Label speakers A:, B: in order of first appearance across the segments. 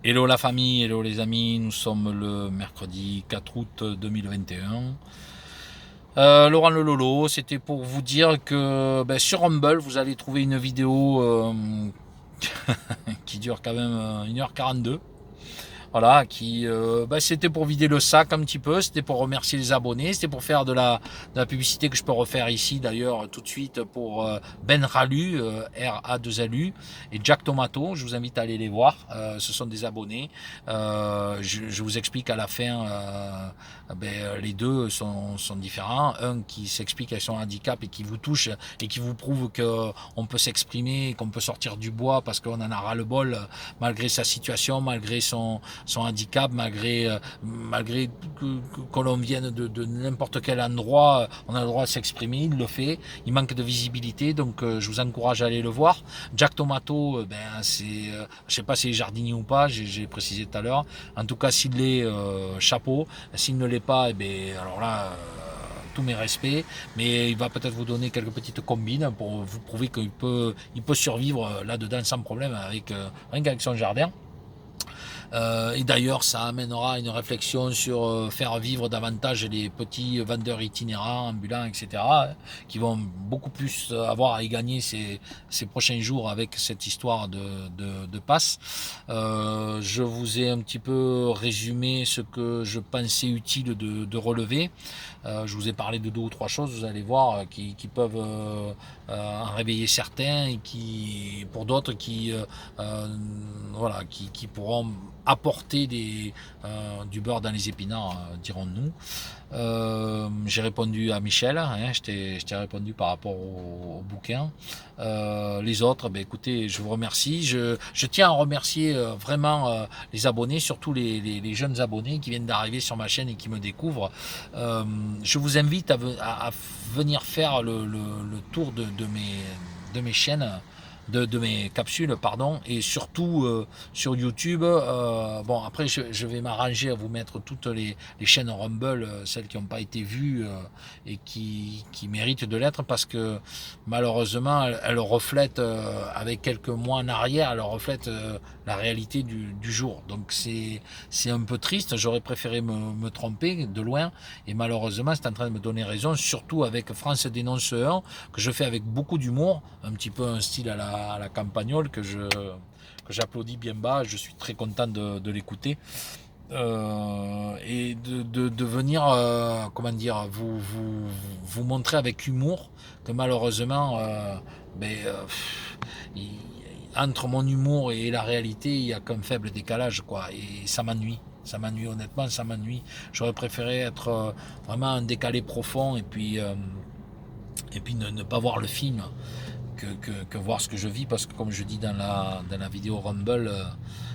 A: Hello la famille, hello les amis, nous sommes le mercredi 4 août 2021. Laurent le Lolo, c'était pour vous dire que sur Rumble, vous allez trouver une vidéo qui dure quand même 1h42. Voilà, c'était pour vider le sac un petit peu, c'était pour remercier les abonnés, c'était pour faire de la publicité que je peux refaire ici d'ailleurs tout de suite pour Ben Ralu, R-A-2-L-U, et Jack Tomato. Je vous invite à aller les voir, ce sont des abonnés. Je vous explique à la fin, les deux sont différents. Un qui s'explique avec son handicap et qui vous touche et qui vous prouve qu'on peut s'exprimer, qu'on peut sortir du bois parce qu'on en a ras-le-bol malgré sa situation, malgré son handicap, malgré que l'on vienne de n'importe quel endroit, on a le droit de s'exprimer, il le fait, il manque de visibilité, donc je vous encourage à aller le voir. Jack Tomato, je sais pas si c'est jardinier ou pas, j'ai précisé tout à l'heure, en tout cas s'il l'est, chapeau, s'il ne l'est pas, alors là, tous mes respects, mais il va peut-être vous donner quelques petites combines pour vous prouver il peut survivre là-dedans sans problème rien qu'avec son jardin. Et d'ailleurs, ça amènera une réflexion sur faire vivre davantage les petits vendeurs itinérants, ambulants, etc., qui vont beaucoup plus avoir à y gagner ces prochains jours avec cette histoire de passe. Je vous ai un petit peu résumé ce que je pensais utile de relever. Je vous ai parlé de deux ou trois choses, vous allez voir, qui peuvent en réveiller certains et pour d'autres qui pourront apporter du beurre dans les épinards, dirons-nous. J'ai répondu à Michel, hein, je t'ai répondu par rapport au bouquin. Les autres, écoutez, je vous remercie. Je tiens à remercier vraiment les abonnés, surtout les jeunes abonnés qui viennent d'arriver sur ma chaîne et qui me découvrent. Je vous invite à venir faire le tour de mes chaînes, de mes capsules, pardon, et surtout sur YouTube. Bon, après, je vais m'arranger à vous mettre toutes les chaînes Rumble, celles qui n'ont pas été vues et qui méritent de l'être, parce que malheureusement, elles reflètent, avec quelques mois en arrière, elles reflètent la réalité du jour. Donc c'est un peu triste, j'aurais préféré me tromper de loin, et malheureusement, c'est en train de me donner raison, surtout avec France Dénonce 1, que je fais avec beaucoup d'humour, un petit peu un style à la campagnole que j'applaudis bien bas. Je suis très content de l'écouter. Et de venir, comment dire, vous montrer avec humour que malheureusement, ben, euh, il- entre mon humour et la réalité, il y a qu'un faible décalage, quoi. Et ça m'ennuie. Ça m'ennuie, honnêtement, ça m'ennuie. J'aurais préféré être vraiment un décalé profond et puis ne pas voir le film que voir ce que je vis, parce que comme je dis dans la vidéo Rumble,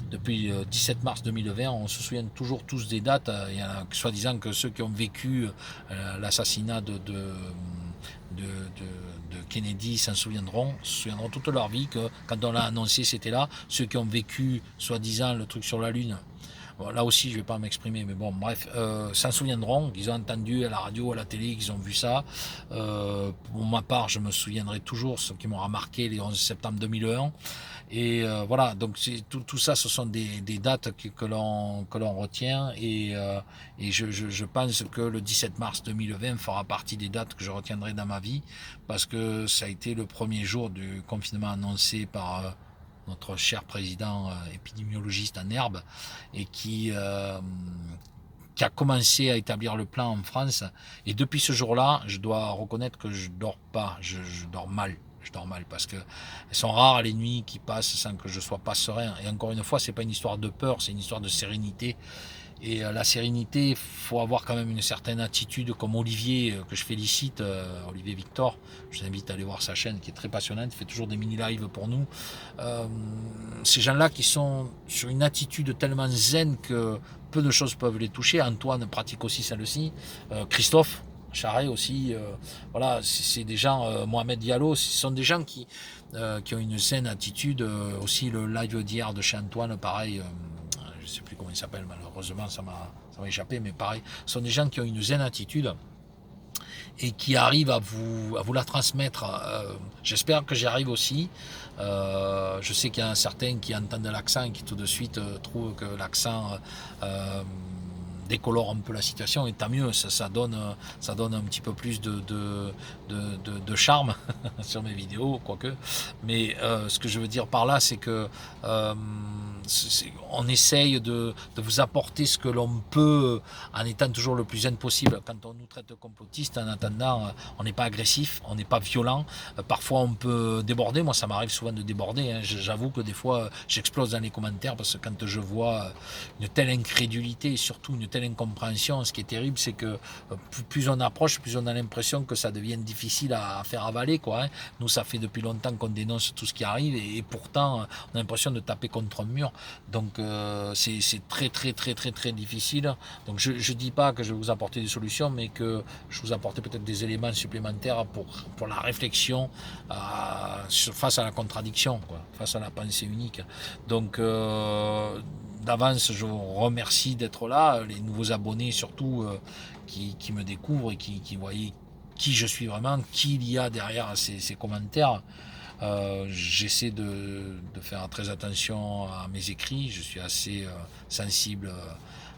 A: depuis le 17 mars 2020, on se souvient toujours tous des dates. Il y en a soi-disant que ceux qui ont vécu l'assassinat de Kennedy se souviendront toute leur vie que quand on l'a annoncé, c'était là. Ceux qui ont vécu soi-disant le truc sur la Lune, bon, là aussi, je ne vais pas m'exprimer, mais bon, bref, s'en souviendront, qu'ils ont entendu à la radio, à la télé, qu'ils ont vu ça. Pour ma part, je me souviendrai toujours ce qui m'aura marqué les 11 septembre 2001. Et voilà, donc tout ça, ce sont des dates que l'on retient. Et je pense que le 17 mars 2020 fera partie des dates que je retiendrai dans ma vie, parce que ça a été le premier jour du confinement annoncé par notre cher président épidémiologiste en herbe, et qui a commencé à établir le plan en France. Et depuis ce jour-là, je dois reconnaître que je dors pas, je dors mal. Je dors mal parce que elles sont rares les nuits qui passent sans que je sois pas serein. Et encore une fois, c'est pas une histoire de peur, c'est une histoire de sérénité. Et la sérénité, il faut avoir quand même une certaine attitude, comme Olivier, que je félicite, Olivier Victor. Je vous invite à aller voir sa chaîne qui est très passionnante, il fait toujours des mini-lives pour nous. Euh, Ces gens-là qui sont sur une attitude tellement zen que peu de choses peuvent les toucher. Antoine pratique aussi celle-ci. Christophe Charret aussi. Voilà, c'est des gens, Mohamed Diallo, ce sont des gens qui ont une zen attitude. Aussi le live d'hier de chez Antoine, pareil. Je ne sais plus comment il s'appelle, malheureusement ça m'a échappé, mais pareil, ce sont des gens qui ont une zen attitude et qui arrive à vous la transmettre. J'espère que j'y arrive aussi. Je sais qu'il y en a certains qui entendent l'accent et qui tout de suite trouvent que l'accent décolore un peu la situation, et tant mieux, ça donne un petit peu plus de charme sur mes vidéos, quoique. Mais ce que je veux dire par là, c'est que on essaye de vous apporter ce que l'on peut en étant toujours le plus zen possible. Quand on nous traite de complotistes, en attendant, on n'est pas agressif, on n'est pas violent. Parfois on peut déborder, moi ça m'arrive souvent de déborder, hein. J'avoue que des fois j'explose dans les commentaires parce que quand je vois une telle incrédulité et surtout une telle incompréhension, ce qui est terrible, c'est que plus on approche, plus on a l'impression que ça devient difficile à faire avaler, quoi, hein. Nous, ça fait depuis longtemps qu'on dénonce tout ce qui arrive et pourtant on a l'impression de taper contre un mur. Donc c'est très très très très très difficile. Donc je dis pas que je vais vous apporter des solutions, mais que je vous apporter peut-être des éléments supplémentaires pour la réflexion face à la contradiction, quoi, face à la pensée unique. Donc d'avance, je vous remercie d'être là, les nouveaux abonnés surtout qui me découvrent et qui voient qui je suis vraiment, qui il y a derrière ces commentaires. J'essaie de faire très attention à mes écrits, je suis assez sensible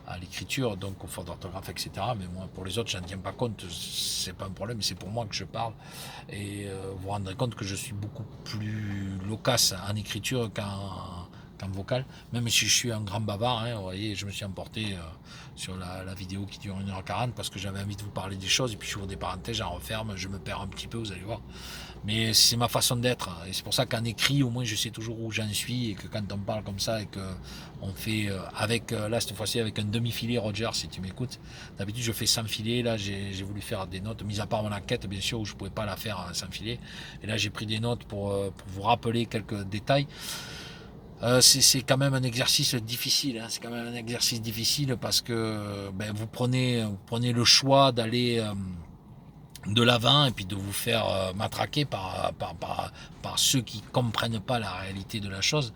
A: à l'écriture, donc aux fautes d'orthographe, etc. Mais moi, pour les autres, je n'en tiens pas compte, c'est pas un problème, c'est pour moi que je parle. Et vous vous rendrez compte que je suis beaucoup plus loquace en écriture qu'en vocal, même si je suis un grand bavard, hein, vous voyez, je me suis emporté sur la vidéo qui dure 1h40 parce que j'avais envie de vous parler des choses, et puis j'ouvre des parenthèses, j'en referme, je me perds un petit peu, vous allez voir. Mais c'est ma façon d'être, et c'est pour ça qu'en écrit, au moins je sais toujours où j'en suis, et que quand on parle comme ça, et qu'on fait avec, là cette fois-ci avec un demi-filet, Roger, si tu m'écoutes, d'habitude je fais sans filet, là j'ai voulu faire des notes, mis à part mon enquête bien sûr, où je ne pouvais pas la faire sans filet, et là j'ai pris des notes pour vous rappeler quelques détails. C'est quand même un exercice difficile, hein. C'est quand même un exercice difficile parce que vous prenez le choix d'aller de l'avant et puis de vous faire matraquer par ceux qui comprennent pas la réalité de la chose,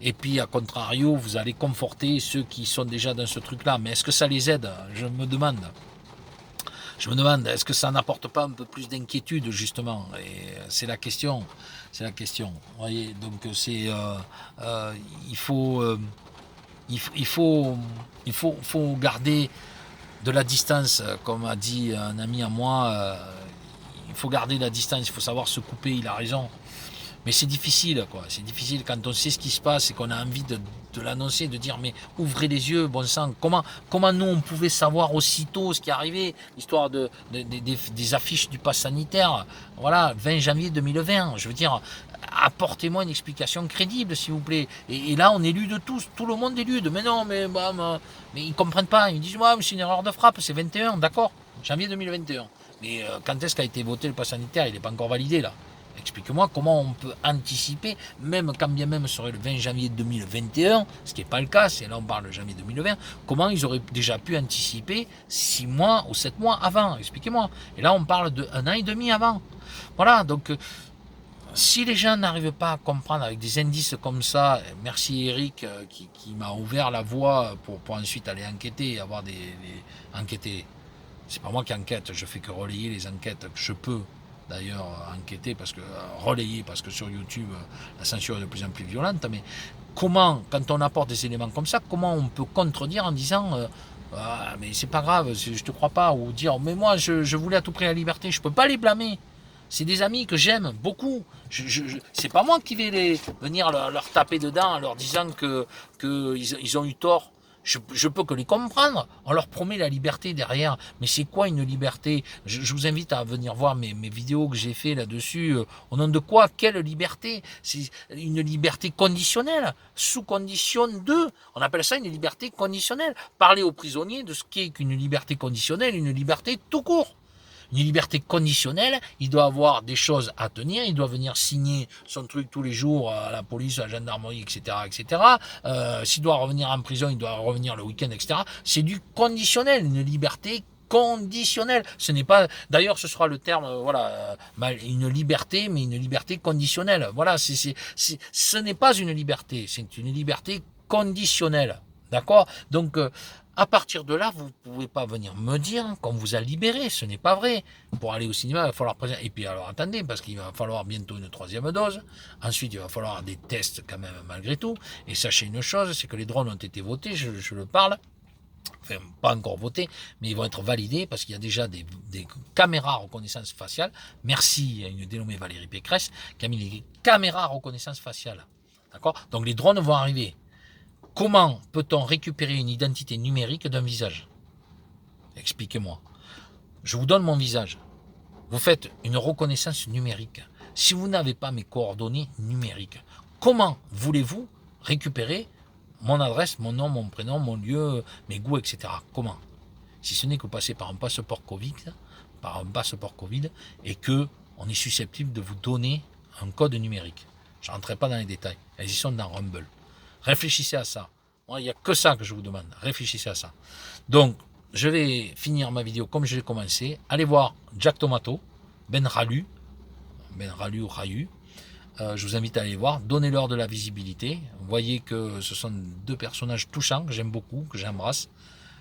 A: et puis à contrario vous allez conforter ceux qui sont déjà dans ce truc là. Mais est-ce que ça les aide? Je me demande, est-ce que ça n'apporte pas un peu plus d'inquiétude, justement? Et c'est la question. C'est la question. Vous voyez, donc il faut garder de la distance, comme a dit un ami à moi. Il faut garder la distance, il faut savoir se couper, il a raison. Mais c'est difficile, quoi. C'est difficile quand on sait ce qui se passe et qu'on a envie de l'annoncer, de dire mais ouvrez les yeux, bon sang. Comment nous on pouvait savoir aussitôt ce qui arrivait, l'histoire des affiches du pass sanitaire. Voilà, 20 janvier 2020. Je veux dire, apportez-moi une explication crédible, s'il vous plaît. Et là, on est lu de tous, tout le monde est lu de mais non, mais ils comprennent pas. Ils disent ouais, mais c'est une erreur de frappe, c'est 21, d'accord, janvier 2021. Mais quand est-ce qu'a été voté le pass sanitaire? Il n'est pas encore validé là. Explique-moi comment on peut anticiper, même quand bien même serait le 20 janvier 2021, ce qui n'est pas le cas, c'est là on parle de janvier 2020, comment ils auraient déjà pu anticiper 6 mois ou 7 mois avant, expliquez-moi. Et là on parle de 1 an et demi avant. Voilà, donc si les gens n'arrivent pas à comprendre avec des indices comme ça, merci Eric qui m'a ouvert la voie pour ensuite aller enquêter et avoir enquêter. C'est pas moi qui enquête, je fais que relayer les enquêtes que je peux. D'ailleurs enquêter parce que relayer, parce que sur YouTube la censure est de plus en plus violente. Mais comment, quand on apporte des éléments comme ça, comment on peut contredire en disant mais c'est pas grave, je te crois pas, ou dire mais moi je voulais à tout prix la liberté. Je peux pas les blâmer, c'est des amis que j'aime beaucoup. C'est pas moi qui vais venir leur taper dedans en leur disant qu'ils ont eu tort. Je peux que les comprendre. On leur promet la liberté derrière. Mais c'est quoi une liberté? Je vous invite à venir voir mes vidéos que j'ai fait là-dessus. Au nom de quoi? Quelle liberté? C'est une liberté conditionnelle. Sous condition de. On appelle ça une liberté conditionnelle. Parler aux prisonniers de ce qu'est qu'une liberté conditionnelle, une liberté tout court. Une liberté conditionnelle, il doit avoir des choses à tenir, il doit venir signer son truc tous les jours à la police, à la gendarmerie, etc., etc. S'il doit revenir en prison, il doit revenir le week-end, etc. C'est du conditionnel, une liberté conditionnelle. Ce n'est pas, d'ailleurs, ce sera le terme, une liberté, mais une liberté conditionnelle. Voilà, ce n'est pas une liberté, c'est une liberté conditionnelle. D'accord? Donc, à partir de là, vous ne pouvez pas venir me dire qu'on vous a libéré. Ce n'est pas vrai. Pour aller au cinéma, il va falloir présenter. Et puis, alors, attendez, parce qu'il va falloir bientôt une troisième dose. Ensuite, il va falloir des tests quand même, malgré tout. Et sachez une chose, c'est que les drones ont été votés, je le parle. Enfin, pas encore votés, mais ils vont être validés parce qu'il y a déjà des caméras reconnaissance faciale. Merci à une dénommée Valérie Pécresse qui a mis les caméras reconnaissance faciale. D'accord? Donc, les drones vont arriver. Comment peut-on récupérer une identité numérique d'un visage? Expliquez-moi. Je vous donne mon visage. Vous faites une reconnaissance numérique. Si vous n'avez pas mes coordonnées numériques, comment voulez-vous récupérer mon adresse, mon nom, mon prénom, mon lieu, mes goûts, etc. Comment? Si ce n'est que passer par un passeport Covid, et que on est susceptible de vous donner un code numérique. Je ne rentrerai pas dans les détails. Elles y sont dans Rumble. Réfléchissez à ça. Moi, il n'y a que ça que je vous demande. Réfléchissez à ça. Donc, je vais finir ma vidéo comme je l'ai commencé. Allez voir Jack Tomato, Ben Ralu ou Rayu. Je vous invite à aller voir. Donnez-leur de la visibilité. Vous voyez que ce sont deux personnages touchants que j'aime beaucoup, que j'embrasse.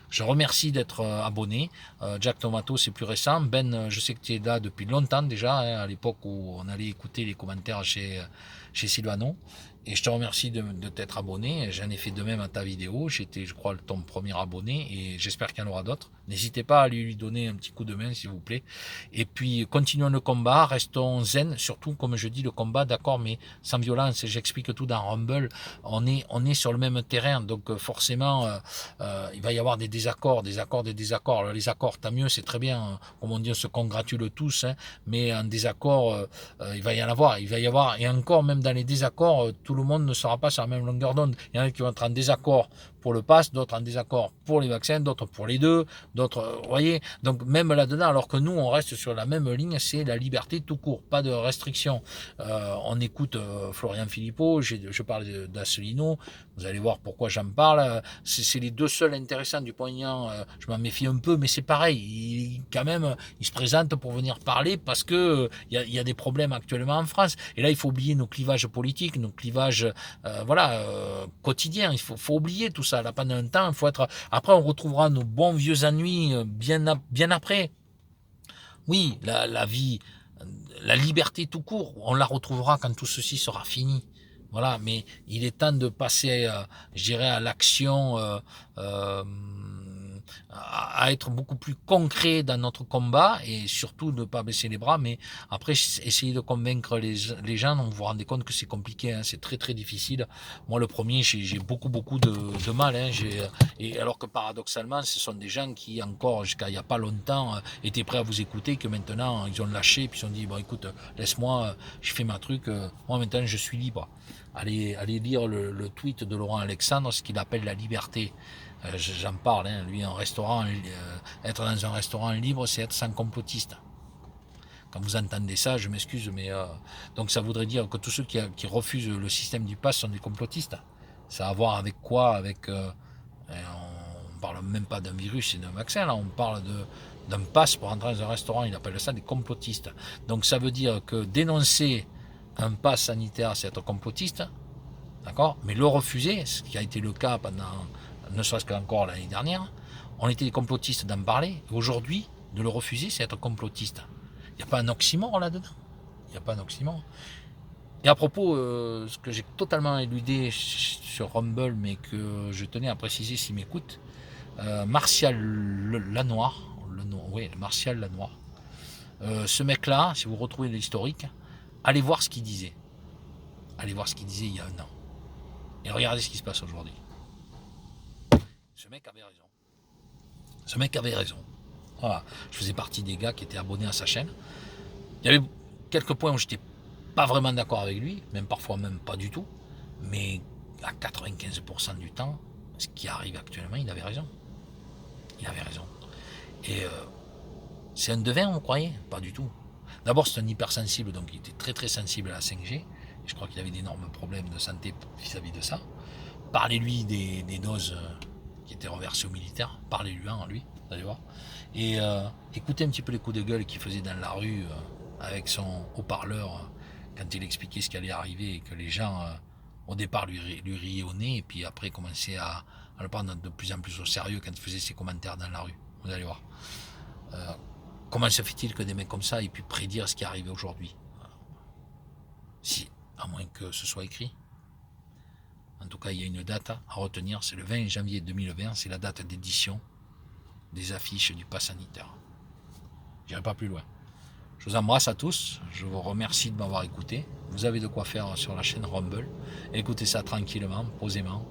A: Je remercie d'être abonné. Jack Tomato, c'est plus récent. Ben, je sais que tu es là depuis longtemps déjà, à l'époque où on allait écouter les commentaires chez Sylvano. Et je te remercie de t'être abonné. J'en ai fait de même à ta vidéo. J'étais, je crois, ton premier abonné et j'espère qu'il y en aura d'autres. N'hésitez pas à lui donner un petit coup de main, s'il vous plaît. Et puis, continuons le combat. Restons zen. Surtout, comme je dis, le combat, d'accord, mais sans violence. J'explique tout dans Rumble. On est sur le même terrain. Donc, forcément, il va y avoir des désaccords. Alors, les accords, tant mieux, c'est très bien. Comme on dit, on se congratule tous. Hein, mais un désaccord, il va y en avoir. Il va y avoir, et encore, même dans les désaccords, tout le monde ne sera pas sur la même longueur d'onde. Il y en a qui vont être en désaccord pour le pass, d'autres en désaccord pour les vaccins, d'autres pour les deux, d'autres, vous voyez, donc même là-dedans, alors que nous, on reste sur la même ligne, c'est la liberté tout court, pas de restrictions. On écoute Florian Philippot, je parle d'Asselineau, vous allez voir pourquoi j'en parle, c'est les deux seuls intéressants du poignant, je m'en méfie un peu, mais c'est pareil, quand même, il se présente pour venir parler parce que il y a des problèmes actuellement en France, et là, il faut oublier nos clivages politiques, nos clivages, quotidiens, il faut oublier tout ça, là, pendant un temps, il faut être, après, on retrouvera nos bons vieux ennuis bien après. Oui, la vie, la liberté tout court, on la retrouvera quand tout ceci sera fini. Voilà, mais il est temps de passer, je dirais, à l'action, à être beaucoup plus concret dans notre combat et surtout ne pas baisser les bras, mais après essayer de convaincre les gens. Vous vous rendez compte que c'est compliqué, hein, c'est très très difficile. Moi le premier, j'ai beaucoup de mal, hein, et alors que paradoxalement ce sont des gens qui encore jusqu'à il n'y a pas longtemps étaient prêts à vous écouter, que maintenant ils ont lâché, puis ils ont dit bon écoute, laisse-moi, je fais ma truc, moi maintenant je suis libre. Allez lire le tweet de Laurent Alexandre, ce qu'il appelle la liberté. J'en parle, hein, lui, un restaurant, être dans un restaurant libre, c'est être sans complotiste. Quand vous entendez ça, je m'excuse, mais donc ça voudrait dire que tous ceux qui refusent le système du pass sont des complotistes. Ça a à voir avec quoi? Avec, on parle même pas d'un virus et d'un vaccin, là, on parle d'un pass pour entrer dans un restaurant. Il appelle ça des complotistes. Donc ça veut dire que dénoncer un pass sanitaire, c'est être complotiste, d'accord? Mais le refuser, ce qui a été le cas pendant, ne serait-ce qu'encore l'année dernière, on était des complotistes d'en parler. Aujourd'hui, de le refuser, c'est être complotiste. Il n'y a pas un oxymore là-dedans. Il n'y a pas un oxymore. Et à propos, ce que j'ai totalement éludé sur Rumble, mais que je tenais à préciser s'il m'écoute, Martial Lanoir, oui, Martial Lanoir. Ce mec-là, si vous retrouvez l'historique, allez voir ce qu'il disait. Allez voir ce qu'il disait il y a un an. Et regardez ce qui se passe aujourd'hui. Ce mec avait raison. Ce mec avait raison. Voilà. Je faisais partie des gars qui étaient abonnés à sa chaîne. Il y avait quelques points où j'étais pas vraiment d'accord avec lui, même parfois même pas du tout. Mais à 95% du temps, ce qui arrive actuellement, il avait raison. Il avait raison. Et c'est un devin, vous croyez? Pas du tout. D'abord, c'est un hypersensible, donc il était très très sensible à la 5G. Et je crois qu'il avait d'énormes problèmes de santé vis-à-vis de ça. Parlez-lui des doses qui étaient reversées aux militaires. Parlez-lui en lui, vous allez voir. Et écoutez un petit peu les coups de gueule qu'il faisait dans la rue avec son haut-parleur quand il expliquait ce qui allait arriver et que les gens, au départ, lui riaient au nez et puis après commençaient à à le prendre de plus en plus au sérieux quand il faisait ses commentaires dans la rue. Vous allez voir. Comment se fait-il que des mecs comme ça aient pu prédire ce qui est arrivé aujourd'hui? Si, à moins que ce soit écrit. En tout cas, il y a une date à retenir, c'est le 20 janvier 2020, c'est la date d'édition des affiches du pass sanitaire. Je n'irai pas plus loin. Je vous embrasse à tous, je vous remercie de m'avoir écouté. Vous avez de quoi faire sur la chaîne Rumble. Écoutez ça tranquillement, posément.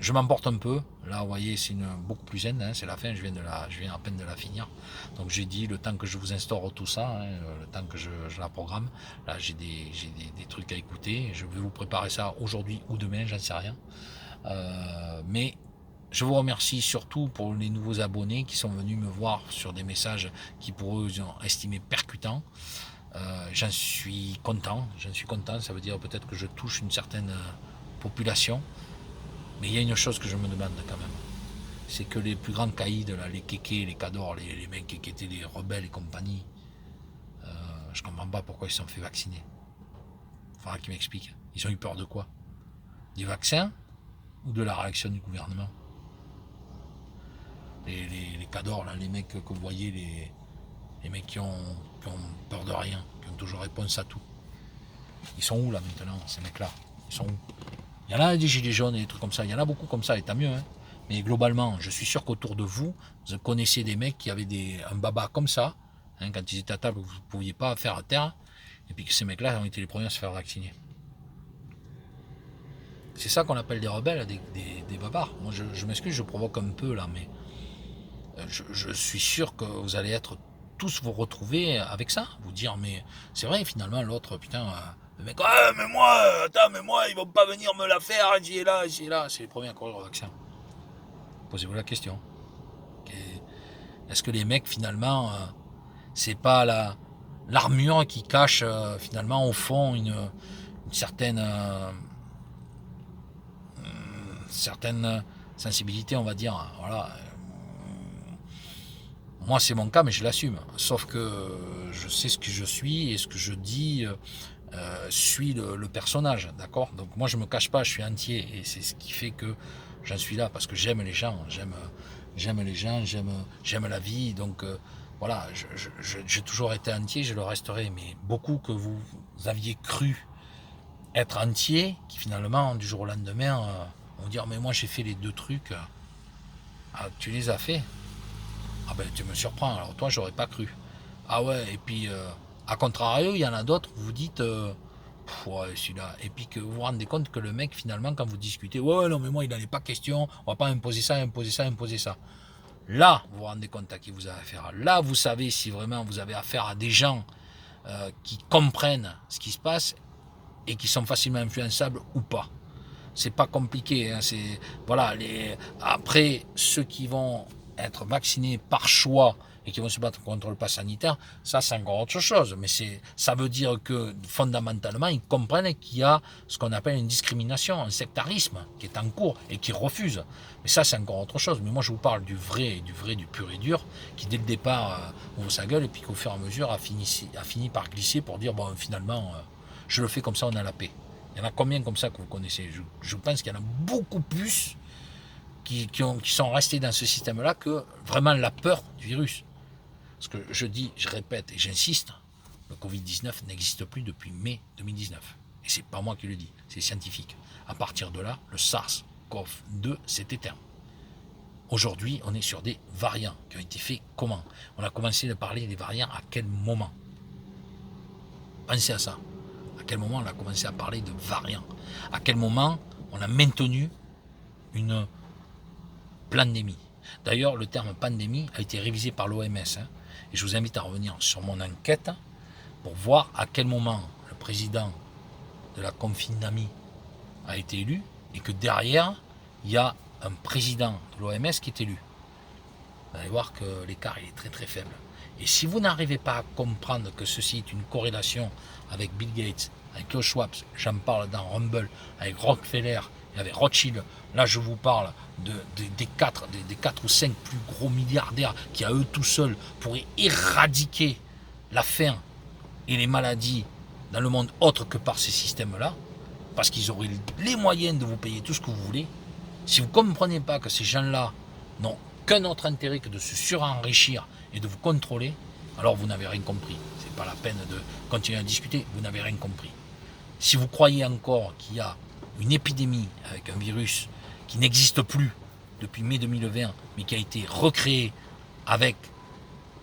A: Je m'emporte un peu. Là, vous voyez, c'est beaucoup plus zen, hein, c'est la fin, je viens à peine de la finir. Donc j'ai dit, le temps que je vous instaure tout ça, hein, le temps que je la programme, là j'ai des trucs à écouter. Je vais vous préparer ça aujourd'hui ou demain, j'en sais rien. Mais je vous remercie surtout pour les nouveaux abonnés qui sont venus me voir sur des messages qui pour eux ont estimé percutants. J'en suis content, ça veut dire peut-être que je touche une certaine population. Mais il y a une chose que je me demande quand même, c'est que les plus grands caïds, là, les kékés, les cadors, les mecs qui étaient les rebelles et compagnie, je comprends pas pourquoi ils se sont fait vacciner. Il faudra qu'ils m'expliquent. Ils ont eu peur de quoi? Des vaccins ou de la réaction du gouvernement? Les cadors, là, les mecs que vous voyez, les mecs qui ont peur de rien, qui ont toujours réponse à tout. Ils sont où là maintenant, ces mecs-là? Ils sont où? Il y en a des gilets jaunes et des trucs comme ça, il y en a beaucoup comme ça, et tant mieux. Hein. Mais globalement, je suis sûr qu'autour de vous, vous connaissez des mecs qui avaient un baba comme ça, hein, quand ils étaient à table, vous ne pouviez pas faire à terre, et puis que ces mecs-là ont été les premiers à se faire vacciner. C'est ça qu'on appelle des rebelles, des babards. Moi, je m'excuse, je provoque un peu là, mais je suis sûr que vous allez être tous vous retrouver avec ça, vous dire, mais c'est vrai, finalement, l'autre, putain... Le mec, ah, mais moi, ils vont pas venir me la faire, j'y ai là. C'est les premiers à courir au vaccin. Posez-vous la question. Est-ce que les mecs, finalement, c'est pas l'armure qui cache, finalement, au fond, une certaine sensibilité, on va dire. Voilà. Moi, c'est mon cas, mais je l'assume. Sauf que je sais ce que je suis et ce que je dis... suit le personnage, d'accord? Donc moi je me cache pas, je suis entier et c'est ce qui fait que j'en suis là parce que j'aime les gens, j'aime les gens, j'aime la vie, donc voilà, j'ai toujours été entier, je le resterai, mais beaucoup que vous aviez cru être entier, qui finalement du jour au lendemain vont dire mais moi j'ai fait les deux trucs, ah, tu les as fait? Ah ben tu me surprends, alors toi j'aurais pas cru. Ah ouais, et puis a contrario, il y en a d'autres, vous dites ouais, celui-là, et puis que vous vous rendez compte que le mec, finalement, quand vous discutez, ouais, non, mais moi, il n'en est pas question, on va pas imposer ça. Là, vous vous rendez compte à qui vous avez affaire. Là, vous savez si vraiment vous avez affaire à des gens qui comprennent ce qui se passe et qui sont facilement influençables ou pas. C'est pas compliqué. Hein, voilà, après, ceux qui vont être vaccinés par choix et qui vont se battre contre le pass sanitaire, ça c'est encore autre chose. Mais ça veut dire que fondamentalement, ils comprennent qu'il y a ce qu'on appelle une discrimination, un sectarisme qui est en cours et qui refuse. Mais ça c'est encore autre chose. Mais moi je vous parle du vrai, du pur et dur, qui dès le départ ouvre sa gueule et puis qu'au fur et à mesure a fini par glisser pour dire bon finalement je le fais comme ça, on a la paix. Il y en a combien comme ça que vous connaissez? Je pense qu'il y en a beaucoup plus qui sont restés dans ce système-là que vraiment la peur du virus. Parce que je dis, je répète et j'insiste, le Covid-19 n'existe plus depuis mai 2019. Et c'est pas moi qui le dis, c'est scientifique. À partir de là, le SARS-CoV-2 s'est éteint. Aujourd'hui, on est sur des variants qui ont été faits comment? On a commencé à parler des variants à quel moment? Pensez à ça. À quel moment on a commencé à parler de variants? À quel moment on a maintenu une pandémie? D'ailleurs, le terme pandémie a été révisé par l'OMS. Et je vous invite à revenir sur mon enquête pour voir à quel moment le président de la Confinami a été élu et que derrière, il y a un président de l'OMS qui est élu. Vous allez voir que l'écart est très très faible. Et si vous n'arrivez pas à comprendre que ceci est une corrélation avec Bill Gates, avec Klaus Schwab, j'en parle dans Rumble, avec Rockefeller et avec Rothschild, là je vous parle des 4 ou 5 plus gros milliardaires qui à eux tout seuls pourraient éradiquer la faim et les maladies dans le monde autre que par ces systèmes-là, parce qu'ils auraient les moyens de vous payer tout ce que vous voulez, Si vous ne comprenez pas que ces gens-là n'ont qu'un autre intérêt que de se surenrichir et de vous contrôler, alors vous n'avez rien compris. Ce n'est pas la peine de continuer à discuter, vous n'avez rien compris. Si vous croyez encore qu'il y a une épidémie avec un virus qui n'existe plus depuis mai 2020, mais qui a été recréé avec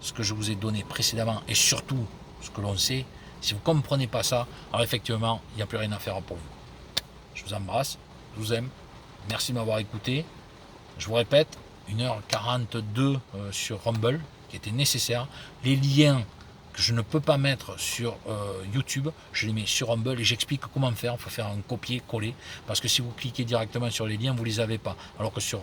A: ce que je vous ai donné précédemment et surtout ce que l'on sait, si vous ne comprenez pas ça, alors effectivement, il n'y a plus rien à faire pour vous. Je vous embrasse, je vous aime, merci de m'avoir écouté. Je vous répète, 1h42 sur Rumble, qui était nécessaire. Les liens que je ne peux pas mettre sur YouTube, je les mets sur Rumble et j'explique comment faire. Il faut faire un copier-coller, parce que si vous cliquez directement sur les liens, vous ne les avez pas. Alors que sur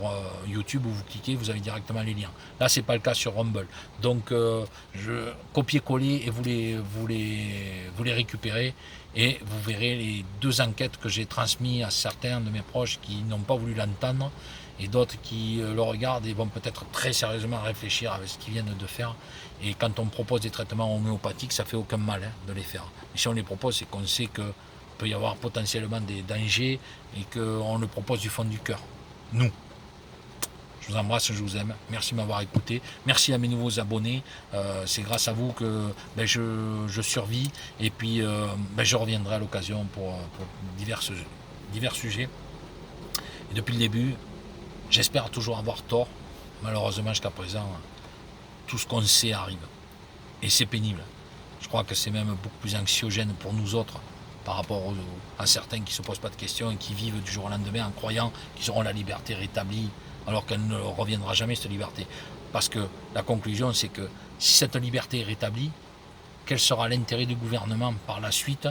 A: YouTube, où vous cliquez, vous avez directement les liens. Là, ce n'est pas le cas sur Rumble. Donc, je copier-coller et vous les récupérez. Et vous verrez les 2 enquêtes que j'ai transmises à certains de mes proches qui n'ont pas voulu l'entendre, et d'autres qui le regardent et vont peut-être très sérieusement réfléchir avec ce qu'ils viennent de faire. Et quand on propose des traitements homéopathiques, ça fait aucun mal de les faire. Mais si on les propose, c'est qu'on sait qu'il peut y avoir potentiellement des dangers et qu'on le propose du fond du cœur. Nous. Je vous embrasse, je vous aime. Merci de m'avoir écouté. Merci à mes nouveaux abonnés. C'est grâce à vous que je survis. Et puis, je reviendrai à l'occasion pour divers sujets. Et depuis le début, j'espère toujours avoir tort. Malheureusement, jusqu'à présent, tout ce qu'on sait arrive. Et c'est pénible. Je crois que c'est même beaucoup plus anxiogène pour nous autres par rapport à certains qui ne se posent pas de questions et qui vivent du jour au lendemain en croyant qu'ils auront la liberté rétablie, alors qu'elle ne reviendra jamais, cette liberté. Parce que la conclusion, c'est que si cette liberté est rétablie, quel sera l'intérêt du gouvernement par la suite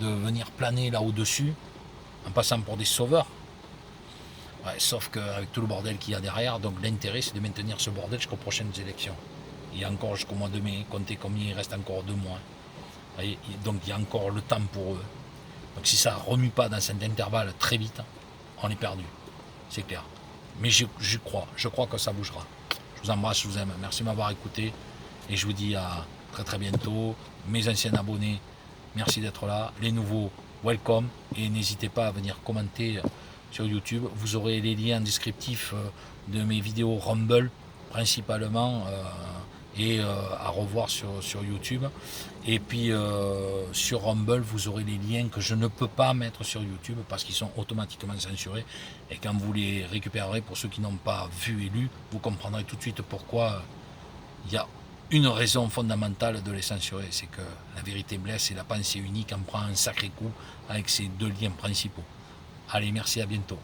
A: de venir planer là au-dessus en passant pour des sauveurs? Ouais, sauf qu'avec tout le bordel qu'il y a derrière, donc l'intérêt, c'est de maintenir ce bordel jusqu'aux prochaines élections. Il y a encore jusqu'au mois de mai, comptez combien il reste encore 2 mois. Et donc il y a encore le temps pour eux. Donc si ça ne remue pas dans cet intervalle très vite, on est perdu. C'est clair. Mais je crois que ça bougera. Je vous embrasse, je vous aime. Merci de m'avoir écouté. Et je vous dis à très très bientôt. Mes anciens abonnés, merci d'être là. Les nouveaux, welcome. Et n'hésitez pas à venir commenter sur YouTube. Vous aurez les liens descriptifs de mes vidéos Rumble, principalement, et à revoir sur YouTube. Et puis sur Rumble, vous aurez les liens que je ne peux pas mettre sur YouTube parce qu'ils sont automatiquement censurés. Et quand vous les récupérerez, pour ceux qui n'ont pas vu et lu, vous comprendrez tout de suite pourquoi il y a une raison fondamentale de les censurer. C'est que la vérité blesse et la pensée unique en prend un sacré coup avec ces 2 liens principaux. Allez, merci, à bientôt.